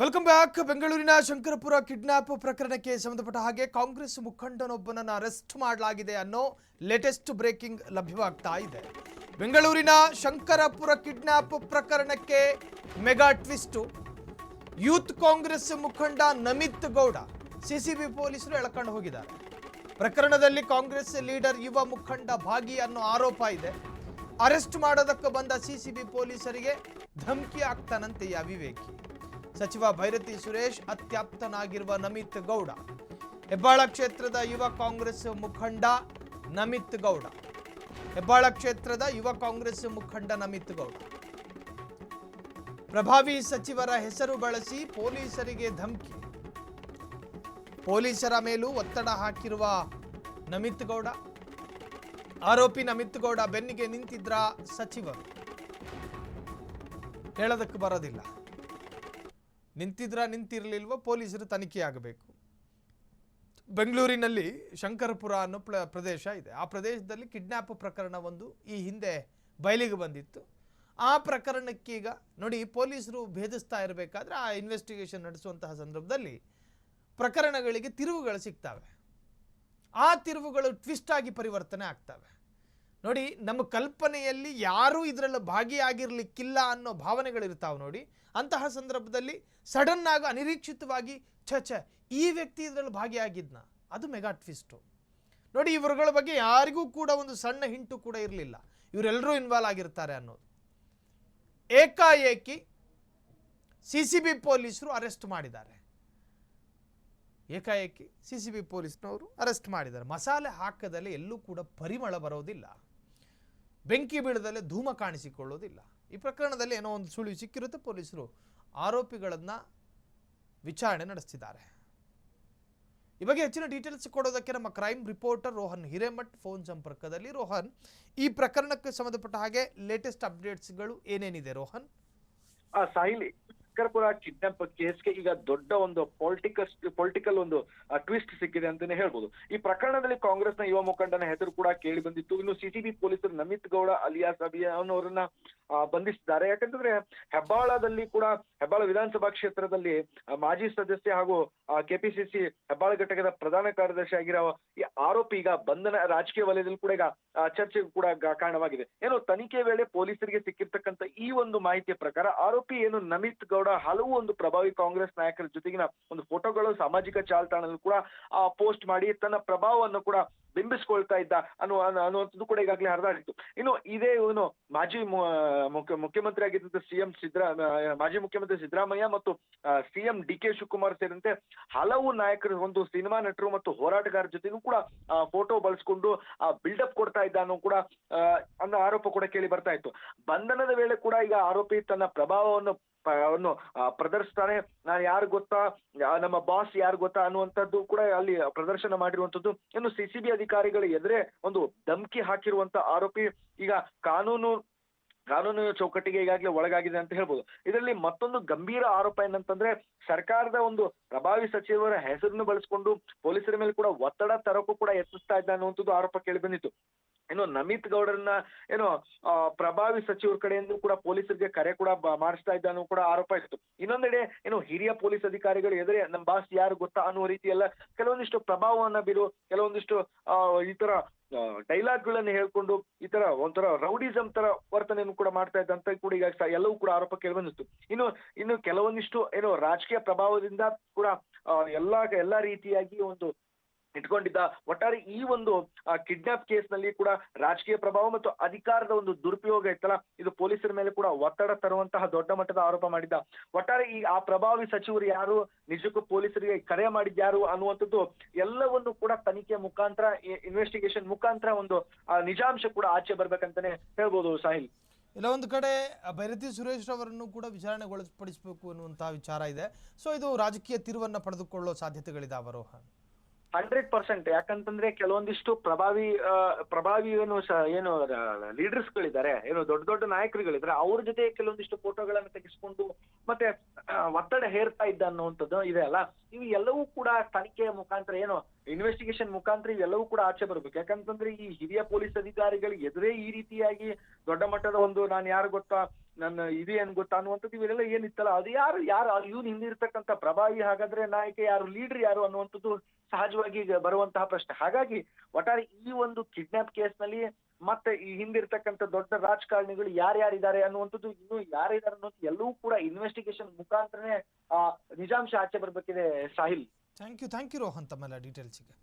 Welcome back. ಬೆಂಗಳೂರಿನ Shankarapura kidnap ಪ್ರಕರಣಕ್ಕೆ ಸಂಬಂಧಪಟ್ಟ ಹಾಗೆ ಕಾಂಗ್ರೆಸ್ ಮುಖಂಡನೊಬ್ಬನನ್ನು ಅರೆಸ್ಟ್ ಮಾಡಲಾಗಿದೆ ಅನ್ನೋ ಲೇಟೆಸ್ಟ್ ಬ್ರೇಕಿಂಗ್ ಲಭ್ಯವಾಗ್ತಾ ಇದೆ. ಬೆಂಗಳೂರಿನ ಶಂಕರಪುರ ಕಿಡ್ನಾಪ್ ಪ್ರಕರಣಕ್ಕೆ ಮೆಗಾ ಟ್ವಿಸ್ಟ್. ಯೂತ್ ಕಾಂಗ್ರೆಸ್ ಮುಖಂಡ ನಮಿತ್ ಗೌಡ ಸಿಸಿಬಿ ಪೊಲೀಸರು ಎಳ್ಕೊಂಡು ಹೋಗಿದ್ದಾರೆ. ಪ್ರಕರಣದಲ್ಲಿ ಕಾಂಗ್ರೆಸ್ ಲೀಡರ್ ಯುವ ಮುಖಂಡ ಭಾಗಿ ಅನ್ನೋ ಆರೋಪ ಇದೆ. ಅರೆಸ್ಟ್ ಮಾಡೋದಕ್ಕೆ ಬಂದ ಸಿಸಿಬಿ ಪೊಲೀಸರಿಗೆ ಧಮಕಿ ಆಗ್ತಾನಂತೆ ಅವಿವೇಕಿ. ಸಚಿವ ಭೈರತಿ ಸುರೇಶ್ ಅತ್ಯಾಪ್ತನಾಗಿರುವ ನಮಿತ್ ಗೌಡ, ಹೆಬ್ಬಾಳ ಕ್ಷೇತ್ರದ ಯುವ ಕಾಂಗ್ರೆಸ್ ಮುಖಂಡ ನಮಿತ್ ಗೌಡ, ಹೆಬ್ಬಾಳ ಕ್ಷೇತ್ರದ ಯುವ ಕಾಂಗ್ರೆಸ್ ಮುಖಂಡ ನಮಿತ್ ಗೌಡ ಪ್ರಭಾವಿ ಸಚಿವರ ಹೆಸರು ಬಳಸಿ ಪೊಲೀಸರಿಗೆ ಧಮಕಿ. ಪೊಲೀಸರ ಮೇಲೂ ಒತ್ತಡ ಹಾಕಿರುವ ನಮಿತ್ ಗೌಡ. ಆರೋಪಿ ನಮಿತ್ ಗೌಡ ಬೆನ್ನಿಗೆ ನಿಂತಿದ್ರ ಸಚಿವರು. ಹೇಳೋದಕ್ಕೆ ಬರೋದಿಲ್ಲ. ನಿಂತಿರಲಿಲ್ವ ಪೊಲೀಸರು ತನಿಖೆಯಾಗಬೇಕು. ಬೆಂಗಳೂರಿನಲ್ಲಿ ಶಂಕರಪುರ ಅನ್ನೋ ಪ್ರದೇಶ ಇದೆ. ಆ ಪ್ರದೇಶದಲ್ಲಿ ಕಿಡ್ನಾಪ್ ಪ್ರಕರಣ ಒಂದು ಈ ಹಿಂದೆ ಬಯಲಿಗೆ ಬಂದಿತ್ತು. ಆ ಪ್ರಕರಣಕ್ಕೀಗ ನೋಡಿ, ಪೊಲೀಸರು ಭೇದಿಸ್ತಾ ಇರಬೇಕಾದ್ರೆ ಆ ಇನ್ವೆಸ್ಟಿಗೇಷನ್ ನಡೆಸುವಂತಹ ಸಂದರ್ಭದಲ್ಲಿ ಪ್ರಕರಣಗಳಿಗೆ ತಿರುವುಗಳು ಸಿಗ್ತವೆ. ಆ ತಿರುವುಗಳು ಟ್ವಿಸ್ಟ್ ಆಗಿ ಪರಿವರ್ತನೆ ಆಗ್ತವೆ. ನೋಡಿ, ನಮ್ಮ ಕಲ್ಪನೆಯಲ್ಲಿ ಯಾರೂ ಇದರಲ್ಲಿ ಭಾಗಿಯಾಗಿರ್ಲಿಕ್ಕಿಲ್ಲ ಅನ್ನೋ ಭಾವನೆಗಳಿರ್ತಾವೆ ನೋಡಿ. ಅಂತಹ ಸಂದರ್ಭದಲ್ಲಿ ಸಡನ್ ಆಗಿ ಅನಿರೀಕ್ಷಿತವಾಗಿ ಈ ವ್ಯಕ್ತಿ ಇದರಲ್ಲಿ ಭಾಗಿಯಾಗಿದ್ನ, ಅದು ಮೆಗಾ ಟ್ವಿಸ್ಟು. ನೋಡಿ, ಇವರುಗಳ ಬಗ್ಗೆ ಯಾರಿಗೂ ಕೂಡ ಒಂದು ಸಣ್ಣ ಹಿಂಟು ಕೂಡ ಇರಲಿಲ್ಲ, ಇವರೆಲ್ಲರೂ ಇನ್ವಾಲ್ವ್ ಆಗಿರ್ತಾರೆ ಅನ್ನೋದು. ಏಕಾಏಕಿ ಸಿಸಿಬಿ ಪೊಲೀಸರು ಅರೆಸ್ಟ್ ಮಾಡಿದ್ದಾರೆ. ಏಕಾಏಕಿ ಸಿಸಿಬಿ ಪೊಲೀಸ್ನವರು ಅರೆಸ್ಟ್ ಮಾಡಿದ್ದಾರೆ. ಮಸಾಲೆ ಹಾಕದಲ್ಲಿ ಎಲ್ಲೂ ಕೂಡ ಪರಿಮಳ ಬರೋದಿಲ್ಲ, ಬೆಂಕಿ ಬೀಳದಲ್ಲೇ ಧೂಮ ಕಾಣಿಸಿಕೊಳ್ಳೋದಿಲ್ಲ. ಈ ಪ್ರಕರಣದಲ್ಲಿ ಏನೋ ಒಂದು ಸುಳಿವು ಸಿಕ್ಕಿರುತ್ತೆ. ಪೊಲೀಸರು ಆರೋಪಿಗಳನ್ನು ವಿಚಾರಣೆ ನಡೆಸ್ತಿದ್ದಾರೆ. ಈ ಬಗ್ಗೆ ಹೆಚ್ಚಿನ ಡೀಟೇಲ್ಸ್ ಕೊಡೋದಕ್ಕೆ ನಮ್ಮ crime reporter Rohan Hiremath phone ಸಂಪರ್ಕದಲ್ಲಿ. ರೋಹನ್, ಈ ಪ್ರಕರಣಕ್ಕೆ ಸಂಬಂಧಪಟ್ಟ ಹಾಗೆ ಲೇಟೆಸ್ಟ್ ಅಪ್ಡೇಟ್ಸ್ಗಳು ಏನೇನಿದೆ ರೋಹನ್? ಸಾಹಿಲ್, ಶಂಕರಪುರ ಕಿಡ್ನಾಪ್ ಕೇಸ್ಗೆ ಈಗ ದೊಡ್ಡ ಒಂದು ಪೊಲಿಟಿಕಲ್ ಒಂದು ಟ್ವಿಸ್ಟ್ ಸಿಕ್ಕಿದೆ ಅಂತಾನೆ ಹೇಳ್ಬೋದು. ಈ ಪ್ರಕರಣದಲ್ಲಿ ಕಾಂಗ್ರೆಸ್ನ ಯುವ ಮುಖಂಡನ ಹೆಸರು ಕೂಡ ಕೇಳಿ ಬಂದಿತ್ತು. ಇನ್ನು ಸಿಸಿಬಿ ಪೊಲೀಸರು ನಮಿತ್ ಗೌಡ ಅಲಿಯಾಸ್ ಅಭಿಯಾನ್ ಅವರನ್ನ ಬಂಧಿಸಿದ್ದಾರೆ. ಯಾಕಂತಂದ್ರೆ ಹೆಬ್ಬಾಳ ವಿಧಾನಸಭಾ ಕ್ಷೇತ್ರದಲ್ಲಿ ಮಾಜಿ ಸದಸ್ಯ ಹಾಗೂ ಕೆಪಿಸಿಸಿ ಹೆಬ್ಬಾಳ ಘಟಕದ ಪ್ರಧಾನ ಕಾರ್ಯದರ್ಶಿ ಆಗಿರೋ ಈ ಆರೋಪಿ ಈಗ ಬಂಧನ, ರಾಜಕೀಯ ವಲಯದಲ್ಲಿ ಕೂಡ ಈಗ ಚರ್ಚೆಗೂ ಕೂಡ ಕಾರಣವಾಗಿದೆ. ಏನು ತನಿಖೆ ವೇಳೆ ಪೊಲೀಸರಿಗೆ ಸಿಕ್ಕಿರ್ತಕ್ಕಂಥ ಈ ಒಂದು ಮಾಹಿತಿಯ ಪ್ರಕಾರ ಆರೋಪಿ ಏನು ನಮಿತ್ ಗೌಡ ಹಲವು ಒಂದು ಪ್ರಭಾವಿ ಕಾಂಗ್ರೆಸ್ ನಾಯಕರ ಜೊತೆಗಿನ ಒಂದು ಫೋಟೋಗಳು ಸಾಮಾಜಿಕ ಜಾಲತಾಣದಲ್ಲಿ ಕೂಡ ಪೋಸ್ಟ್ ಮಾಡಿ ತನ್ನ ಪ್ರಭಾವವನ್ನು ಕೂಡ ಬಿಂಬಿಸ್ಕೊಳ್ತಾ ಇದ್ದ ಅನ್ನುವಂಥದ್ದು ಕೂಡ ಈಗಾಗಲೇ ಹರಿದಾಡಿತ್ತು. ಇನ್ನು ಇದೇ ಇವನು ಮಾಜಿ ಮುಖ್ಯಮಂತ್ರಿ ಆಗಿದ್ದಂತ ಮಾಜಿ ಮುಖ್ಯಮಂತ್ರಿ ಸಿದ್ದರಾಮಯ್ಯ ಮತ್ತು ಸಿಎಂ ಡಿ.ಕೆ. ಶಿವಕುಮಾರ್ ಸೇರಿದಂತೆ ಹಲವು ನಾಯಕರು, ಒಂದು ಸಿನಿಮಾ ನಟರು ಮತ್ತು ಹೋರಾಟಗಾರರ ಜೊತೆನೂ ಕೂಡ ಫೋಟೋ ಬಳಸ್ಕೊಂಡು ಬಿಲ್ಡಪ್ ಕೊಡ್ತಾ ಇದ್ದ ಅನ್ನೋ ಕೂಡ ಅನ್ನೋ ಆರೋಪ ಕೂಡ ಕೇಳಿ ಬರ್ತಾ ಇತ್ತು. ಬಂಧನದ ವೇಳೆ ಕೂಡ ಈಗ ಆರೋಪಿ ತನ್ನ ಪ್ರಭಾವವನ್ನು ಪ್ರದರ್ಶಿಸ್ತಾನೆ. ನಾನು ಯಾರು ಗೊತ್ತಾ, ನಮ್ಮ ಬಾಸ್ ಯಾರು ಗೊತ್ತಾ ಅನ್ನುವಂಥದ್ದು ಕೂಡ ಅಲ್ಲಿ ಪ್ರದರ್ಶನ ಮಾಡಿರುವಂತದ್ದು. ಇನ್ನು ಸಿಸಿಬಿ ಅಧಿಕಾರಿಗಳ ಎದುರೇ ಒಂದು ಧಮಕಿ ಹಾಕಿರುವಂತ ಆರೋಪಿ ಈಗ ಕಾನೂನು ಚೌಕಟ್ಟಿಗೆ ಈಗಾಗಲೇ ಒಳಗಾಗಿದೆ ಅಂತ ಹೇಳ್ಬೋದು. ಇದರಲ್ಲಿ ಮತ್ತೊಂದು ಗಂಭೀರ ಆರೋಪ ಏನಂತಂದ್ರೆ, ಸರ್ಕಾರದ ಒಂದು ಪ್ರಭಾವಿ ಸಚಿವರ ಹೆಸರನ್ನು ಬಳಸಿಕೊಂಡು ಪೊಲೀಸರ ಮೇಲೆ ಕೂಡ ಒತ್ತಡ ತರೋಕ್ಕೂ ಕೂಡ ಯತ್ನಿಸ್ತಾ ಇದ್ದ ಅನ್ನುವಂಥದ್ದು ಆರೋಪ ಕೇಳಿ ಬಂದಿತ್ತು. ಏನು ನಮಿತ್ ಗೌಡರನ್ನ ಪ್ರಭಾವಿ ಸಚಿವರ ಕಡೆಯಿಂದ ಕೂಡ ಪೊಲೀಸರಿಗೆ ಕರೆ ಕೂಡ ಮಾಡಿಸ್ತಾ ಇದ್ದ ಅನ್ನೋ ಕೂಡ ಆರೋಪ ಇತ್ತು. ಇನ್ನೊಂದೆಡೆ ಏನು ಹಿರಿಯ ಪೊಲೀಸ್ ಅಧಿಕಾರಿಗಳು ಎದುರೇ ನಮ್ಮ ಬಾಸ್ ಯಾರು ಗೊತ್ತಾ ಅನ್ನುವ ರೀತಿ ಎಲ್ಲ ಕೆಲವೊಂದಿಷ್ಟು ಪ್ರಭಾವವನ್ನ ಬೀರು, ಕೆಲವೊಂದಿಷ್ಟು ಈ ತರ ಡೈಲಾಗ್ ಗಳನ್ನ ಹೇಳ್ಕೊಂಡು ಈ ತರ ಒಂಥರ ರೌಡಿಸಂ ತರ ವರ್ತನೆಯನ್ನು ಕೂಡ ಮಾಡ್ತಾ ಇದ್ದಂತ ಕೂಡ ಈಗ ಎಲ್ಲವೂ ಕೂಡ ಆರೋಪ ಕೇಳಿ ಬಂದಿತ್ತು. ಇನ್ನು ಕೆಲವೊಂದಿಷ್ಟು ಏನು ರಾಜಕೀಯ ಪ್ರಭಾವದಿಂದ ಕೂಡ ಎಲ್ಲಾ ರೀತಿಯಾಗಿ ಒಂದು ಇಟ್ಕೊಂಡಿದ್ದ. ಒಟ್ಟಾರೆ ಈ ಒಂದು ಕಿಡ್ನಾಪ್ ಕೇಸ್ ನಲ್ಲಿ ಕೂಡ ರಾಜಕೀಯ ಪ್ರಭಾವ ಮತ್ತು ಅಧಿಕಾರದ ಒಂದು ದುರುಪಯೋಗ ಇತ್ತಲ್ಲ, ಇದು ಪೊಲೀಸರ ಮೇಲೆ ಕೂಡ ಒತ್ತಡ ತರುವಂತಹ ದೊಡ್ಡ ಮಟ್ಟದ ಆರೋಪ ಮಾಡಿದ್ದ. ಒಟ್ಟಾರೆ ಆ ಪ್ರಭಾವಿ ಸಚಿವರು ಯಾರು, ನಿಜಕ್ಕೂ ಪೊಲೀಸರಿಗೆ ಕರೆ ಮಾಡಿದ್ಯಾರು ಅನ್ನುವಂಥದ್ದು ಎಲ್ಲವನ್ನು ಕೂಡ ತನಿಖೆ ಮುಖಾಂತರ, ಇನ್ವೆಸ್ಟಿಗೇಷನ್ ಮುಖಾಂತರ ಒಂದು ನಿಜಾಂಶ ಕೂಡ ಆಚೆ ಬರ್ಬೇಕಂತಾನೆ ಹೇಳ್ಬೋದು ಸಾಹಿಲ್. ಇಲ್ಲ, ಒಂದು ಕಡೆ ಭೈರತಿ ಸುರೇಶ್ ಅವರನ್ನು ಕೂಡ ವಿಚಾರಣೆಗೊಳಪಡಿಸಬೇಕು ಅನ್ನುವಂತಹ ವಿಚಾರ ಇದೆ. ಸೊ ಇದು ರಾಜಕೀಯ ತಿರುವನ್ನು ಪಡೆದುಕೊಳ್ಳೋ ಸಾಧ್ಯತೆಗಳಿದಾವ ರೋಹನ್? 100%. ಯಾಕಂತಂದ್ರೆ ಕೆಲವೊಂದಿಷ್ಟು ಪ್ರಭಾವಿ ಏನು ಲೀಡರ್ಸ್ ಗಳಿದ್ದಾರೆ, ಏನು ದೊಡ್ಡ ದೊಡ್ಡ ನಾಯಕರುಗಳಿದ್ದಾರೆ, ಅವ್ರ ಜೊತೆ ಕೆಲವೊಂದಿಷ್ಟು ಫೋಟೋಗಳನ್ನ ತೆಗೆಸ್ಕೊಂಡು ಮತ್ತೆ ಒತ್ತಡ ಹೇರ್ತಾ ಇದ್ದ ಅನ್ನುವಂಥದ್ದು ಇದೆ ಅಲ್ಲ. ಇವು ಎಲ್ಲವೂ ಕೂಡ ತನಿಖೆಯ ಮುಖಾಂತರ, ಏನು ಇನ್ವೆಸ್ಟಿಗೇಷನ್ ಮುಖಾಂತರ ಇವೆಲ್ಲವೂ ಕೂಡ ಆಚೆ ಬರ್ಬೇಕು. ಯಾಕಂತಂದ್ರೆ ಈ ಹಿರಿಯ ಪೊಲೀಸ್ ಅಧಿಕಾರಿಗಳಿಗೆ ಎದುರೇ ಈ ರೀತಿಯಾಗಿ ದೊಡ್ಡ ಮಟ್ಟದ ಒಂದು ನಾನು ಯಾರು ಗೊತ್ತಾ, ನನ್ನ ಇದು ಏನ್ ಗೊತ್ತಾ ಅನ್ನುವಂಥದ್ದು ಇವೆಲ್ಲ ಏನಿತ್ತಲ್ಲ, ಅದು ಯಾರು ಇವ್ನು ಹಿಂದಿರ್ತಕ್ಕಂಥ ಪ್ರಭಾವಿ, ಹಾಗಾದ್ರೆ ನಾಯಕ ಯಾರು, ಲೀಡರ್ ಯಾರು ಅನ್ನುವಂಥದ್ದು ಸಹಜವಾಗಿ ಬರುವಂತಹ ಪ್ರಶ್ನೆ. ಹಾಗಾಗಿ ಒಟ್ಟಾರೆ ಈ ಒಂದು ಕಿಡ್ನಾಪ್ ಕೇಸ್ ನಲ್ಲಿ ಮತ್ತೆ ಈ ಹಿಂದಿರ್ತಕ್ಕಂಥ ದೊಡ್ಡ ರಾಜಕಾರಣಿಗಳು ಯಾರ್ಯಾರಿದ್ದಾರೆ ಅನ್ನುವಂಥದ್ದು, ಇನ್ನು ಯಾರಿದ್ದಾರೆ ಅನ್ನೋದು ಎಲ್ಲವೂ ಕೂಡ ಇನ್ವೆಸ್ಟಿಗೇಷನ್ ಮುಖಾಂತರನೇ ನಿಜಾಂಶ ಆಚೆ ಬರ್ಬೇಕಿದೆ. ಸಾಹಿಲ್, ಥ್ಯಾಂಕ್ ಯು ರೋಹನ್ ತಮ್ಮೆಲ್ಲ ಡೀಟೇಲ್ಸ್ಗೆ.